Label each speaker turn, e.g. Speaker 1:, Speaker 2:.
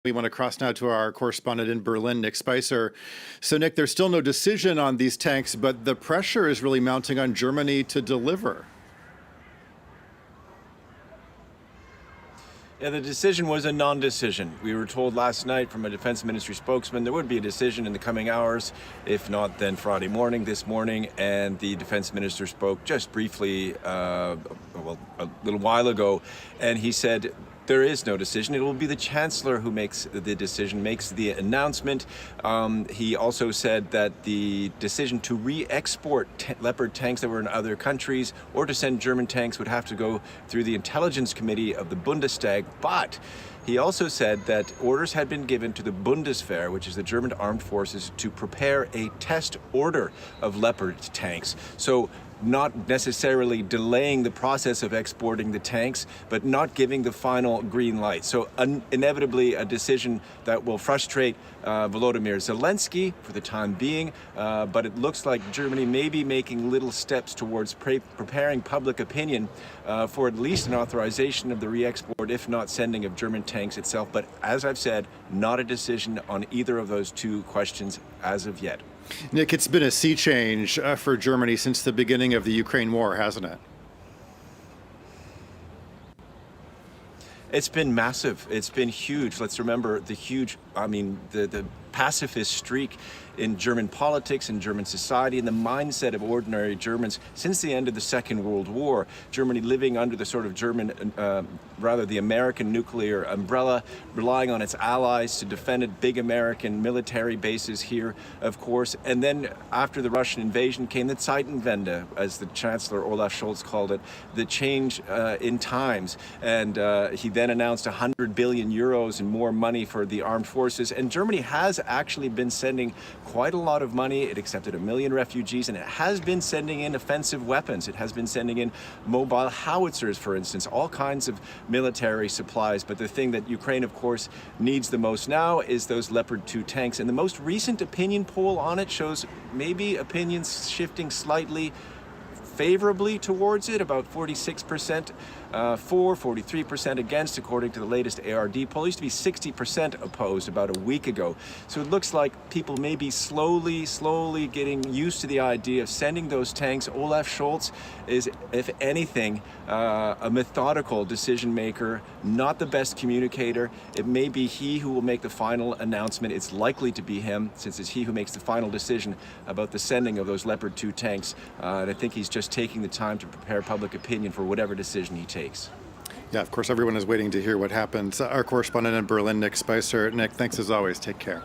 Speaker 1: We want to cross now to our correspondent in Berlin, Nick Spicer. So, Nick, there's still no decision on these tanks, but the pressure is really mounting on Germany to deliver.
Speaker 2: Yeah, the decision was a non-decision. We were told last night from a defense ministry spokesman there would be a decision in the coming hours, if not then Friday morning, this morning, and the defense minister spoke just briefly, a little while ago, and he said there is no decision. It will be the chancellor who makes the decision, makes the announcement. He also said that the decision to re-export Leopard tanks that were in other countries or to send German tanks would have to go through the intelligence committee of the Bundestag. But he also said that orders had been given to the Bundeswehr, which is the German armed forces, to prepare a test order of Leopard tanks. So not necessarily delaying the process of exporting the tanks, but not giving the final green light. So inevitably a decision that will frustrate Volodymyr Zelensky for the time being, but it looks like Germany may be making little steps towards preparing public opinion for at least an authorization of the re-export, if not sending of German tanks itself. But as I've said, not a decision on either of those two questions as of yet.
Speaker 1: Nick, it's been a sea change for Germany since the beginning of the Ukraine war, hasn't it?
Speaker 2: It's been massive. It's been huge. Let's remember the pacifist streak in German politics and German society and the mindset of ordinary Germans since the end of the Second World War. Germany living under the sort of the American nuclear umbrella, relying on its allies to defend big American military bases here, of course. And then after the Russian invasion came the Zeitenwende, as the Chancellor Olaf Scholz called it, the change in times. And he then announced 100 billion euros and more money for the armed forces. And Germany has actually been sending quite a lot of money. It accepted 1 million refugees, and it has been sending in offensive weapons. It has been sending in mobile howitzers, for instance, all kinds of military supplies. But the thing that Ukraine, of course, needs the most now is those Leopard 2 tanks. And the most recent opinion poll on it shows maybe opinions shifting slightly favorably towards it, about 46% for, 43% against, according to the latest ARD poll. It used to be 60% opposed about a week ago. So it looks like people may be slowly getting used to the idea of sending those tanks. Olaf Scholz is, if anything, a methodical decision maker, not the best communicator. It may be he who will make the final announcement. It's likely to be him, since it's he who makes the final decision about the sending of those Leopard 2 tanks. And I think he's just taking the time to prepare public opinion for whatever decision he takes.
Speaker 1: Yeah, of course, everyone is waiting to hear what happens. Our correspondent in Berlin, Nick Spicer. Nick, thanks as always. Take care.